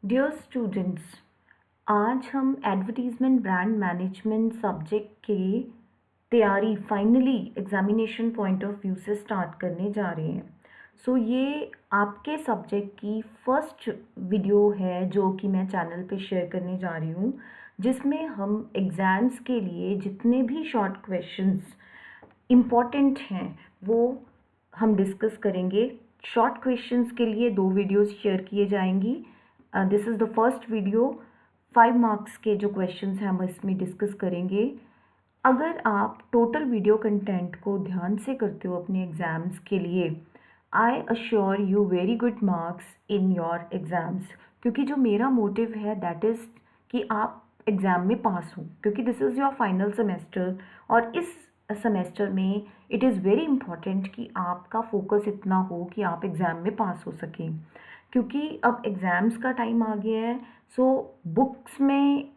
Dear students, आज हम advertisement brand management subject के तैयारी finally examination point of view से स्टार्ट करने जा रहे हैं। ये आपके सब्जेक्ट की फर्स्ट वीडियो है जो कि मैं चैनल पे शेयर करने जा रही हूँ, जिसमें हम एग्ज़ाम्स के लिए जितने भी शॉर्ट क्वेश्चंस इम्पॉर्टेंट हैं वो हम डिस्कस करेंगे। शॉर्ट क्वेश्चंस के लिए 2 वीडियोस शेयर किए जाएंगी। This is the first video. 5 marks के जो क्वेश्चंस हैं हम इसमें डिस्कस करेंगे। अगर आप टोटल वीडियो कंटेंट को ध्यान से करते हो अपने एग्ज़ाम्स के लिए, I assure you very good marks in your exams. क्योंकि जो मेरा मोटिव है दैट इज़ कि आप एग्ज़ाम में पास हो, क्योंकि this is your final semester. और इस सेमेस्टर में इट इज़ वेरी इम्पॉर्टेंट कि आपका फोकस इतना हो कि आप एग्ज़ाम में पास हो सकें, क्योंकि अब एग्ज़ाम्स का टाइम आ गया है। बुक्स में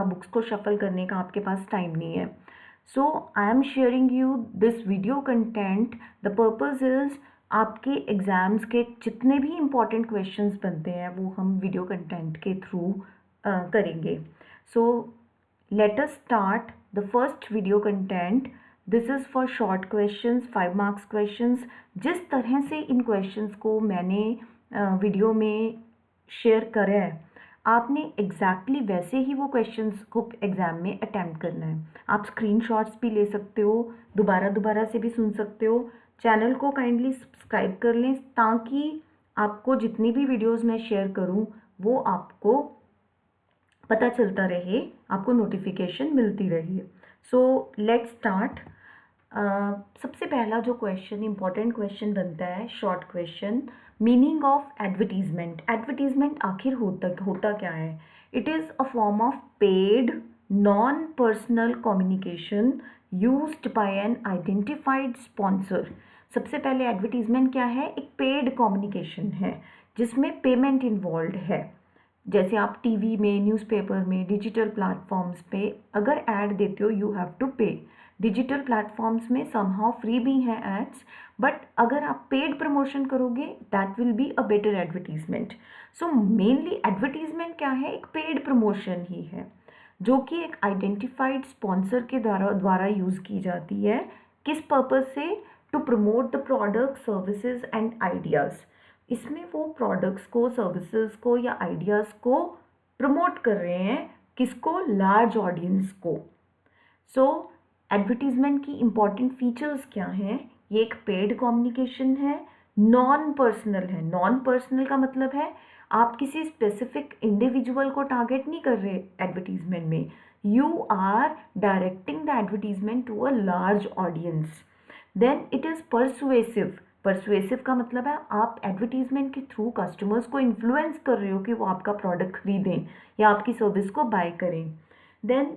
बुक्स को शफल करने का आपके पास टाइम नहीं है। I am sharing you this video content. The purpose is आपके एग्ज़ाम्स के जितने भी इम्पॉर्टेंट क्वेश्चंस बनते हैं वो हम वीडियो कंटेंट के थ्रू करेंगे। Let us start the first video content. This is for short questions, 5 marks questions. जिस तरह से इन questions को मैंने वीडियो में शेयर करा है, आपने एग्जैक्टली वैसे ही वो क्वेश्चंस को एग्ज़ाम में अटैम्प्ट करना है। आप स्क्रीनशॉट्स भी ले सकते हो, दोबारा से भी सुन सकते हो। चैनल को काइंडली सब्सक्राइब कर लें ताकि आपको जितनी भी वीडियोस मैं शेयर करूं वो आपको पता चलता रहे, आपको नोटिफिकेशन मिलती रही। Let's start. सबसे पहला जो क्वेश्चन इंपॉर्टेंट क्वेश्चन बनता है, short question, meaning of advertisement. Advertisement आखिर होता क्या है? It is a form of paid non personal communication used by an identified sponsor. सबसे पहले एडवर्टीजमेंट क्या है? एक पेड कम्युनिकेशन है जिसमें पेमेंट इन्वॉल्व है। जैसे आप टीवी में, न्यूज़पेपर में, डिजिटल प्लेटफॉर्म्स पे अगर ऐड देते हो यू हैव टू पे। डिजिटल प्लेटफॉर्म्स में समहाउ फ्री भी हैं एड्स, बट अगर आप पेड प्रमोशन करोगे that will be a better advertisement. Mainly advertisement क्या है? एक पेड प्रमोशन ही है जो कि एक आइडेंटिफाइड स्पॉन्सर के द्वारा यूज़ की जाती है। किस पर्पज़ से? To promote the product, services and ideas. इसमें वो प्रोडक्ट्स को, सर्विसेज को या आइडियाज़ को प्रमोट कर रहे हैं। किसको? लार्ज ऑडियंस को। एडवर्टीजमेंट की इंपॉर्टेंट फीचर्स क्या हैं? ये एक पेड कम्युनिकेशन है, नॉन पर्सनल है। नॉन पर्सनल का मतलब है आप किसी स्पेसिफिक इंडिविजुअल को टारगेट नहीं कर रहे एडवर्टीजमेंट में। You are directing the advertisement to a large audience. Then it is persuasive. Persuasive का मतलब है आप एडवर्टीजमेंट के थ्रू कस्टमर्स को इन्फ्लुएंस कर रहे हो कि वो आपका प्रोडक्ट खरीदें या आपकी सर्विस को बाय करें। Then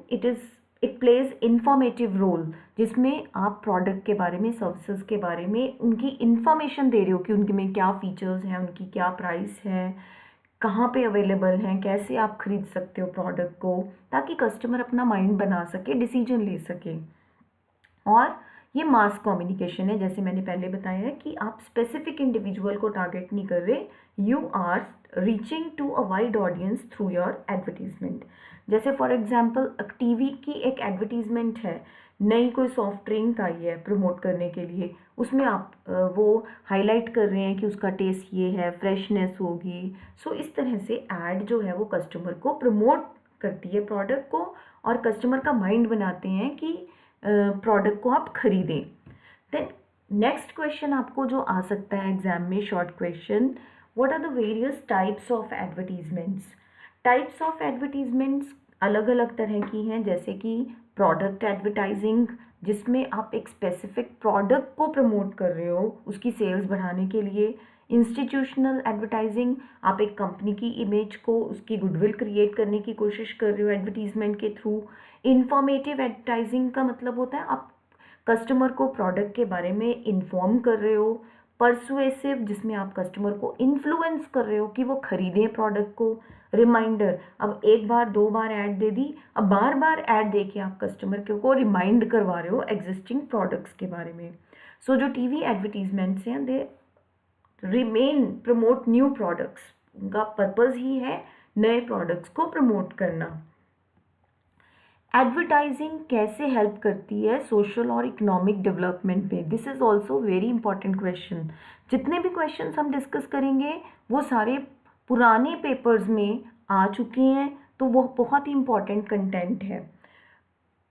it plays informative role, जिसमें आप प्रोडक्ट के बारे में, सर्विसेज के बारे में उनकी इंफॉर्मेशन दे रहे हो कि उनके में क्या फीचर्स हैं, उनकी क्या प्राइस है, कहाँ पे अवेलेबल हैं, कैसे आप खरीद सकते हो प्रोडक्ट को, ताकि कस्टमर अपना माइंड बना सके, डिसीजन ले सके। और ये मास कम्युनिकेशन है, जैसे मैंने पहले बताया है कि आप स्पेसिफिक इंडिविजुअल को टारगेट नहीं कर रहे, you are reaching to a wide audience through your advertisement. जैसे फॉर एग्जांपल टीवी की एक एडवर्टीजमेंट है, नई कोई सॉफ्ट ड्रिंक आई है प्रमोट करने के लिए, उसमें आप वो हाईलाइट कर रहे हैं कि उसका टेस्ट ये है, फ्रेशनेस होगी। इस तरह से ऐड जो है वो कस्टमर को प्रमोट करती है प्रोडक्ट को, और कस्टमर का माइंड बनाते हैं कि प्रोडक्ट को आप खरीदें। देन नेक्स्ट क्वेश्चन आपको जो आ सकता है एग्जाम में, short question, what are the various types of advertisements. Types of advertisements अलग अलग तरह की हैं, जैसे कि प्रोडक्ट एडवर्टाइजिंग, जिसमें आप एक स्पेसिफिक प्रोडक्ट को प्रमोट कर रहे हो उसकी सेल्स बढ़ाने के लिए। इंस्टीट्यूशनल एडवर्टाइजिंग, आप एक कंपनी की इमेज को, उसकी गुडविल क्रिएट करने की कोशिश कर रहे हो एडवर्टीजमेंट के थ्रू। इंफॉर्मेटिव एडवर्टाइजिंग का मतलब होता है आप कस्टमर को प्रोडक्ट के बारे में इन्फॉर्म कर रहे हो। परसुएसिव, जिसमें आप कस्टमर को इन्फ्लुएंस कर रहे हो कि वो खरीदें प्रोडक्ट को। रिमाइंडर, अब एक बार 2 बार ऐड दे दी, अब बार बार ऐड दे के आप कस्टमर को रिमाइंड करवा रहे हो एग्जिस्टिंग प्रोडक्ट्स के बारे में। जो टीवी एडवर्टीजमेंट्स हैं they remain promote new products, उनका पर्पस ही है नए प्रोडक्ट्स को प्रमोट करना। एडवर्टाइजिंग कैसे हेल्प करती है सोशल और इकोनॉमिक डेवलपमेंट में? This is also very important question. जितने भी क्वेश्चंस हम डिस्कस करेंगे वो सारे पुराने पेपर्स में आ चुके हैं, तो वो बहुत ही इंपॉर्टेंट कंटेंट है।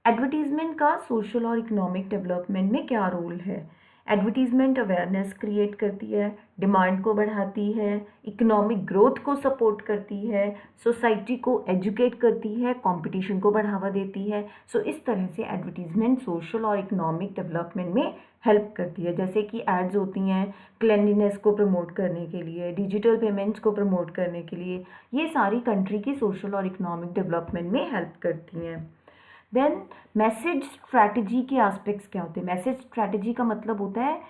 एडवर्टीजमेंट का सोशल और इकोनॉमिक डेवलपमेंट में क्या रोल है? एडवर्टीजमेंट अवेयरनेस क्रिएट करती है, डिमांड को बढ़ाती है, इकोनॉमिक ग्रोथ को सपोर्ट करती है, सोसाइटी को एजुकेट करती है, कंपटीशन को बढ़ावा देती है। सो इस तरह से एडवर्टीजमेंट सोशल और इकोनॉमिक डेवलपमेंट में हेल्प करती है। जैसे कि एड्स होती हैं क्लेanलीनेस को प्रमोट करने के लिए, डिजिटल पेमेंट्स को प्रमोट करने के लिए, ये सारी कंट्री की सोशल और इकोनॉमिक डेवलपमेंट में हेल्प करती हैं। देन मैसेज स्ट्रैटेजी के एस्पेक्ट्स क्या होते हैं? मैसेज स्ट्रैटेजी का मतलब होता है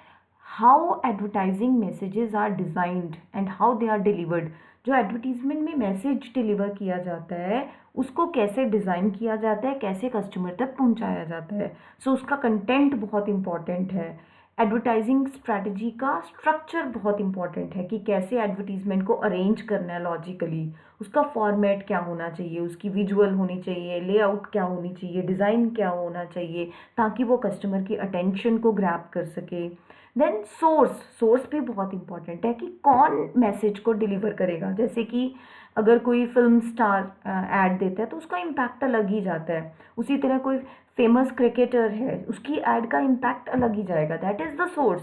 how advertising messages are designed and how they are delivered. जो एडवर्टीजमेंट में मैसेज डिलीवर किया जाता है उसको कैसे डिज़ाइन किया जाता है, कैसे कस्टमर तक पहुंचाया जाता है। सो उसका कंटेंट बहुत इंपॉर्टेंट है। एडवर्टाइजिंग स्ट्रैटेजी का स्ट्रक्चर बहुत इंपॉर्टेंट है कि कैसे एडवर्टीजमेंट को अरेंज करना है लॉजिकली, उसका फॉर्मेट क्या होना चाहिए, उसकी विजुअल होनी चाहिए, लेआउट क्या होनी चाहिए, डिज़ाइन क्या होना चाहिए, ताकि वो कस्टमर की अटेंशन को ग्रैब कर सके। देन सोर्स भी बहुत इंपॉर्टेंट है कि कौन मैसेज को डिलीवर करेगा। जैसे कि अगर कोई फिल्म स्टार ऐड देता है तो उसका इम्पैक्ट अलग ही जाता है। उसी तरह कोई फेमस क्रिकेटर है, उसकी ऐड का इम्पैक्ट अलग ही जाएगा। That is the source.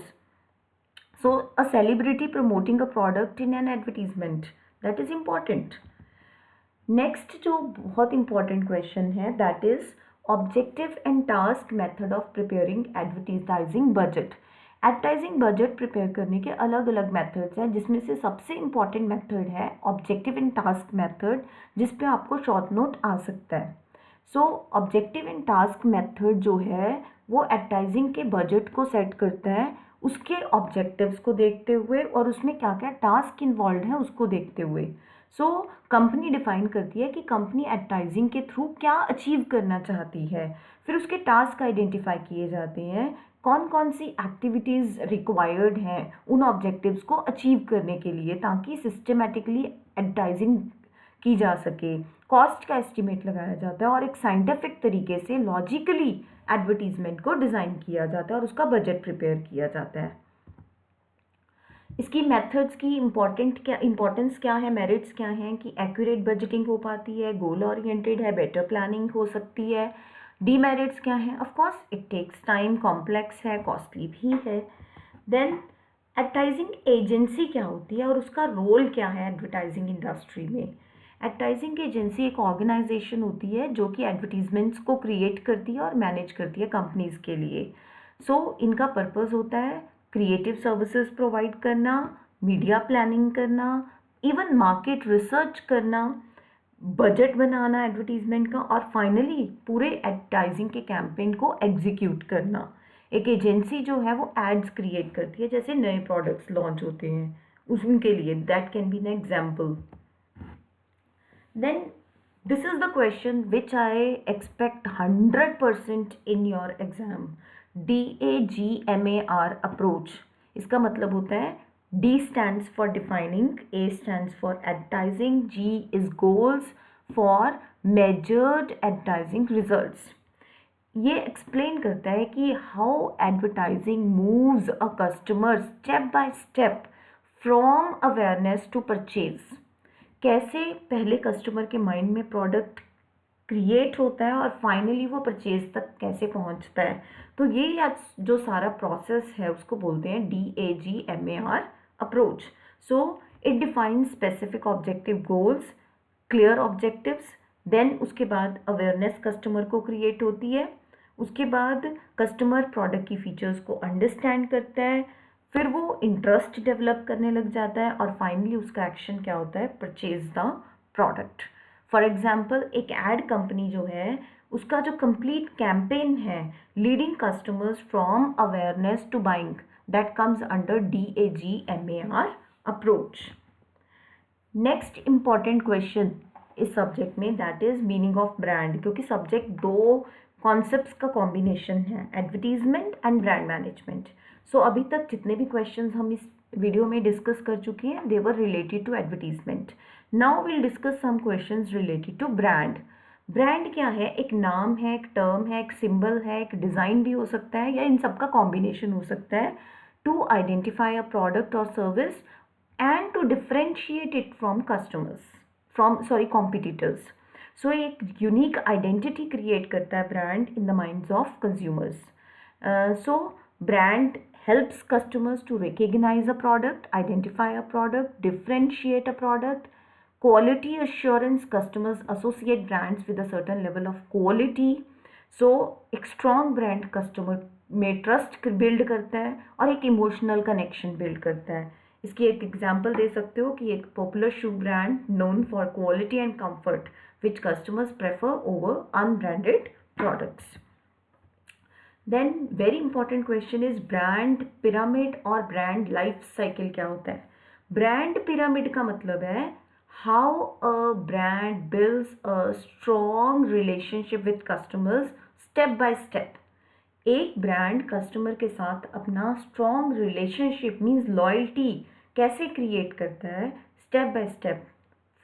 So a celebrity promoting a product in an advertisement, that is important. Next जो बहुत इंपॉर्टेंट क्वेश्चन है that is objective and task method of preparing advertising budget. Advertising budget prepare करने के अलग अलग methods हैं, जिसमें से सबसे इम्पॉर्टेंट मेथड है ऑब्जेक्टिव एंड टास्क मेथड, जिस पे आपको शॉर्ट नोट आ सकता है। सो ऑब्जेक्टिव एंड टास्क मेथड जो है वो एडवर्टाइजिंग के बजट को सेट करता है उसके ऑब्जेक्टिव्स को देखते हुए और उसमें क्या क्या टास्क इन्वॉल्व है उसको देखते हुए। सो कंपनी डिफाइन करती है कि कंपनी एडवर्टाइजिंग के थ्रू क्या अचीव करना चाहती है। फिर उसके टास्क आइडेंटिफाई किए जाते हैं, कौन कौन सी एक्टिविटीज़ रिक्वायर्ड हैं उन ऑब्जेक्टिव्स को अचीव करने के लिए, ताकि सिस्टमेटिकली एडवर्टाइजिंग की जा सके। कॉस्ट का एस्टिमेट लगाया जाता है और एक साइंटिफिक तरीके से लॉजिकली एडवर्टीजमेंट को डिज़ाइन किया जाता है और उसका बजट प्रिपेयर किया जाता है। इसकी मेथड्स की इम्पोर्टेंस क्या है, मेरिट्स क्या हैं कि एक्यूरेट बजटिंग हो पाती है, गोल ओरिएंटेड है, बेटर प्लानिंग हो सकती है। डीमेरिट्स क्या है? Of course it takes time, complex है, कॉस्टली भी है। देन एडवर्टाइजिंग एजेंसी क्या होती है और उसका रोल क्या है एडवर्टाइजिंग इंडस्ट्री में? एडवर्टाइजिंग एजेंसी एक ऑर्गेनाइजेशन होती है जो कि एडवर्टीजमेंट्स को क्रिएट करती है और मैनेज करती है कंपनीज के लिए। सो इनका पर्पस होता है क्रिएटिव सर्विसेज प्रोवाइड करना, मीडिया प्लानिंग करना, इवन मार्केट रिसर्च करना, बजट बनाना एडवर्टीजमेंट का, और फाइनली पूरे एडवर्टाइजिंग के कैंपेन को एग्जीक्यूट करना। एक एजेंसी जो है वो एड्स क्रिएट करती है, जैसे नए प्रोडक्ट्स लॉन्च होते हैं उनके लिए, that can be an example. Then this is the question which I expect 100% in your exam. DAGMAR approach. इसका मतलब होता है D stands for defining, A stands for advertising, G is goals for measured advertising results. ये explain करता है कि how advertising moves a customer step by step from awareness to purchase. कैसे पहले कस्टमर के माइंड में प्रोडक्ट क्रिएट होता है और फाइनली वो परचेज तक कैसे पहुंचता है। तो ये जो सारा प्रोसेस है उसको बोलते हैं DAGMAR approach. So it defines specific objective goals, clear objectives, then उसके बाद अवेयरनेस कस्टमर को क्रिएट होती है, उसके बाद कस्टमर प्रोडक्ट की फीचर्स को अंडरस्टैंड करता है, फिर वो इंटरेस्ट डेवलप करने लग जाता है और फाइनली उसका एक्शन क्या होता है, purchase the product. For example एक एड कंपनी जो है उसका जो कंप्लीट कैंपेन है leading customers from awareness to buying, that comes under DAGMAR approach. Next important question इस सब्जेक्ट में that is meaning of brand, क्योंकि सब्जेक्ट दो कॉन्सेप्ट्स का कॉम्बिनेशन है, advertisement and brand management. So अभी तक जितने भी क्वेश्चंस हम इस वीडियो में डिस्कस कर चुके हैं, they were related to advertisement. Now will discuss some questions related to brand. Brand क्या है? एक नाम है, एक टर्म है, एक सिंबल है, एक डिज़ाइन भी हो सकता है, या इन सब का कॉम्बिनेशन हो सकता है टू आइडेंटिफाई अ प्रोडक्ट और service and to differentiate it from competitors. So एक यूनिक आइडेंटिटी क्रिएट करता है brand in the minds of consumers. So brand helps customers to recognize a product, identify a product, differentiate a product. Quality assurance, customers associate brands with a certain level of quality. So एक strong brand customer में trust build करता है और एक emotional connection build करता है. इसकी एक एग्जाम्पल दे सकते हो कि एक popular shoe brand known for quality and comfort which customers prefer over unbranded products. Then very important question is brand pyramid और ब्रांड लाइफ साइकिल क्या होता है? ब्रांड पिरामिड का मतलब है how a brand builds a strong relationship with customers step by step. एक brand customer के साथ अपना स्ट्रॉन्ग रिलेशनशिप मीन्स लॉयल्टी कैसे क्रिएट करता है step by step.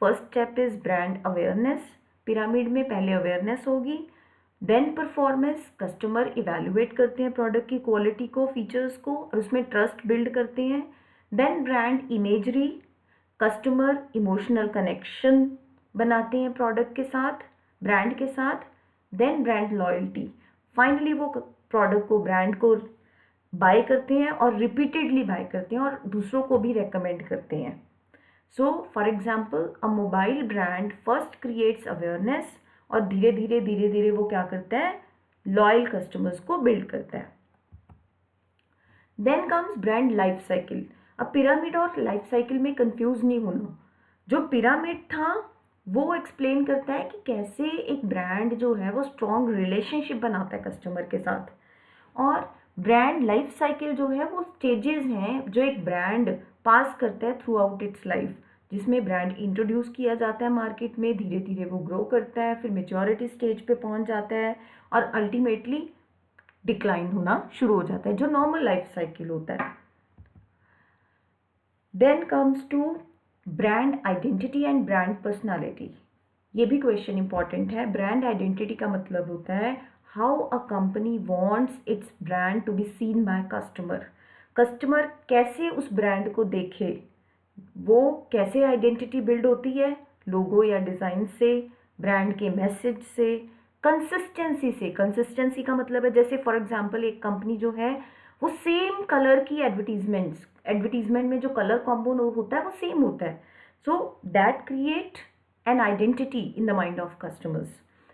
First step is brand awareness. Pyramid में पहले अवेयरनेस होगी, देन परफॉर्मेंस. कस्टमर इवेल्युएट करते हैं प्रोडक्ट की क्वालिटी को, फीचर्स को, और उसमें ट्रस्ट बिल्ड करते हैं. Then brand imagery. Customer emotional connection बनाते हैं प्रोडक्ट के साथ, ब्रांड के साथ. Then brand loyalty. फाइनली वो प्रोडक्ट को, ब्रांड को बाय करते हैं और रिपीटेडली बाय करते हैं और दूसरों को भी रेकमेंड करते हैं. So for example a mobile brand first creates awareness और धीरे धीरे वो क्या करता है? लॉयल कस्टमर्स को बिल्ड करता है. Then comes brand life cycle. अब पिरामिड और लाइफ साइकिल में कंफ्यूज नहीं होना. जो पिरामिड था वो एक्सप्लेन करता है कि कैसे एक ब्रांड जो है वो स्ट्रॉन्ग रिलेशनशिप बनाता है कस्टमर के साथ, और ब्रांड लाइफ साइकिल जो है वो स्टेजेस हैं जो एक ब्रांड पास करता है थ्रू आउट इट्स लाइफ, जिसमें ब्रांड इंट्रोड्यूस किया जाता है मार्केट में, धीरे धीरे वो ग्रो करता है, फिर मेच्योरिटी स्टेज पे पहुंच जाता है और अल्टीमेटली डिक्लाइन होना शुरू हो जाता है, जो नॉर्मल लाइफ साइकिल होता है. Then comes to brand identity and brand personality. ये भी क्वेश्चन इंपॉर्टेंट है. ब्रांड आइडेंटिटी का मतलब होता है how a company wants its brand to be seen by customer. Customer कैसे उस ब्रांड को देखे, वो कैसे आइडेंटिटी बिल्ड होती है, लोगो या डिज़ाइन से, ब्रांड के मैसेज से, कंसिस्टेंसी से. कंसिस्टेंसी का मतलब है जैसे फॉर एग्जांपल एक कंपनी जो है वो सेम कलर की एडवर्टीजमेंट में जो कलर कॉम्बो होता है वो सेम होता है. So that create an identity in the mind of customers.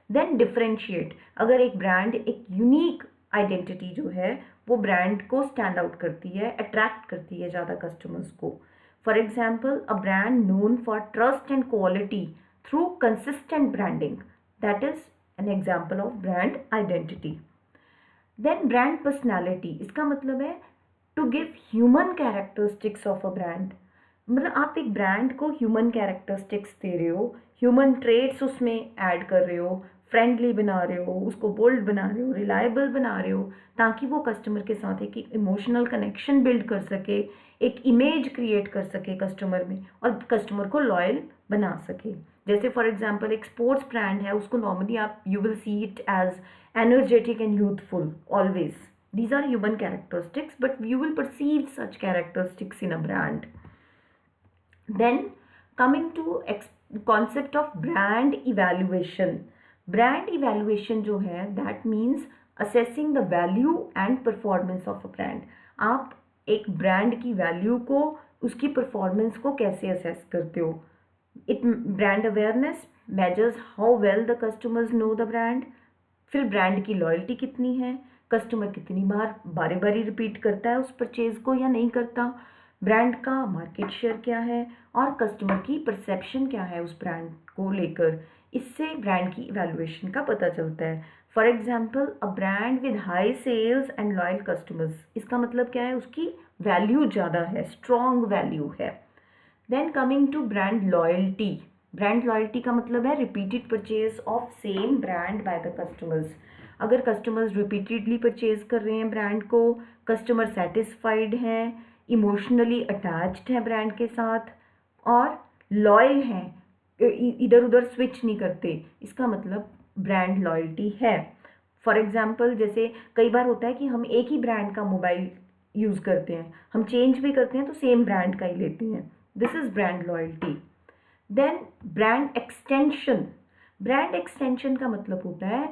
Then differentiate. अगर एक ब्रांड एक यूनिक आइडेंटिटी जो है वो ब्रांड को स्टैंड आउट करती है, अट्रैक्ट करती है ज़्यादा कस्टमर्स को. For example a brand known for trust and quality through consistent branding, that is an example of brand identity. Then brand personality. इसका मतलब है to give human characteristics of a brand. मतलब आप एक ब्रांड को human characteristics दे रहे हो, human traits उसमें ऐड कर रहे हो, फ्रेंडली बना रहे हो, उसको बोल्ड बना रहे हो, रिलायबल बना रहे हो, ताकि वो कस्टमर के साथ एक इमोशनल कनेक्शन बिल्ड कर सके, एक इमेज क्रिएट कर सके कस्टमर में और कस्टमर को लॉयल बना सके. जैसे फॉर एग्जांपल एक स्पोर्ट्स ब्रांड है, उसको नॉर्मली आप you will see it as energetic and youthful always. These are human characteristics, but you will perceive such characteristics in a brand. Then coming to concept of brand evaluation. Brand evaluation जो है that means assessing the value and performance of a brand. आप एक brand की value को, उसकी performance को कैसे assess करते हो. It brand awareness measures how well the customers know the brand. फिर ब्रांड की लॉयल्टी कितनी है, कस्टमर कितनी बार बारी रिपीट करता है उस परचेज को या नहीं करता, ब्रांड का मार्केट शेयर क्या है और कस्टमर की परसेप्शन क्या है उस ब्रांड को लेकर. इससे ब्रांड की इवैल्यूएशन का पता चलता है. For example a brand with high sales and loyal customers. इसका मतलब क्या है? उसकी वैल्यू ज़्यादा है, स्ट्रॉन्ग वैल्यू है. Then coming to brand loyalty. Brand loyalty का मतलब है repeated purchase of same brand by the customers. अगर कस्टमर्स रिपीटेडली परचेज कर रहे हैं ब्रांड को, कस्टमर सेटिस्फाइड हैं, इमोशनली अटैच्ड हैं ब्रांड के साथ, और लॉयल हैं, इधर उधर स्विच नहीं करते, इसका मतलब ब्रांड लॉयल्टी है। फॉर एग्जाम्पल, जैसे कई बार होता है कि हम एक ही ब्रांड का मोबाइल यूज़ करते हैं, हम चेंज भी करते हैं तो सेम ब्रांड का ही लेते हैं, this is brand loyalty. Then brand extension. Brand extension का मतलब होता है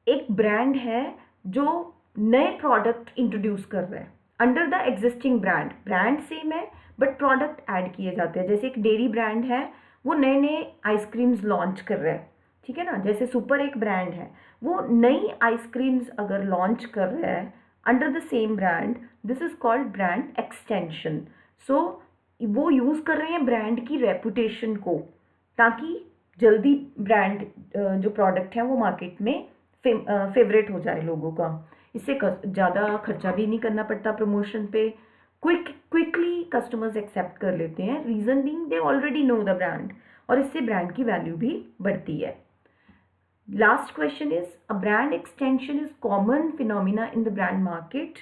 एक ब्रांड है जो नए प्रोडक्ट इंट्रोड्यूस कर रहा है under the existing brand, brand same है बट प्रोडक्ट ऐड किए जाते हैं। जैसे एक डेयरी ब्रांड है, वो नए नए आइसक्रीम्स लॉन्च कर रहा है, ठीक है ना। जैसे सुपर एक ब्रांड है, वो नई आइसक्रीम्स अगर लॉन्च कर रहा है under the same brand, this is called brand extension. So वो यूज़ कर रहे हैं ब्रांड की रेपुटेशन को, ताकि जल्दी ब्रांड जो प्रोडक्ट है वो मार्केट में फेवरेट हो जाए लोगों का। इससे ज़्यादा खर्चा भी नहीं करना पड़ता प्रमोशन पे, क्विकली कस्टमर्स एक्सेप्ट कर लेते हैं, reason being they already know the brand, और इससे ब्रांड की वैल्यू भी बढ़ती है। Last question is, a brand extension is common phenomena in the brand market,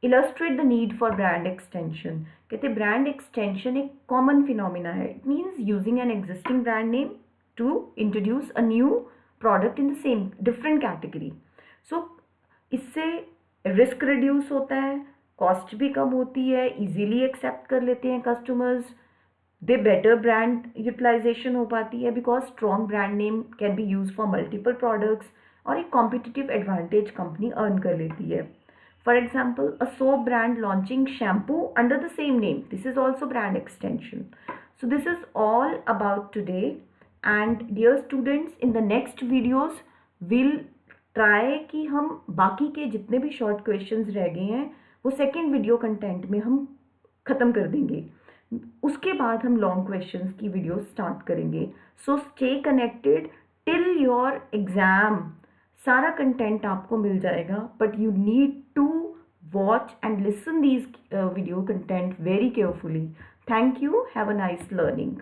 illustrate the need for brand extension. कहते ब्रांड एक्सटेंशन एक कॉमन फिनोमिना है, it means using an existing brand name to introduce a new product in the same different category. So इससे risk reduce होता है, cost भी कम होती है, easily accept कर लेते हैं customers, they better brand utilization हो पाती है because strong brand name can be use for multiple products, और एक कॉम्पिटिटिव एडवांटेज कंपनी अर्न कर लेती है। For example, a soap brand launching shampoo under the same name, this is also brand extension. So this is all about today, and dear students, in the next videos will try कि हम बाकी के जितने भी short questions रह गए हैं वो सेकेंड वीडियो कंटेंट में हम ख़त्म कर देंगे, उसके बाद हम लॉन्ग क्वेश्चंस की वीडियो स्टार्ट करेंगे। So stay connected till your exam, सारा कंटेंट आपको मिल जाएगा, but you need to watch and listen these video content very carefully. Thank you, have a nice learning.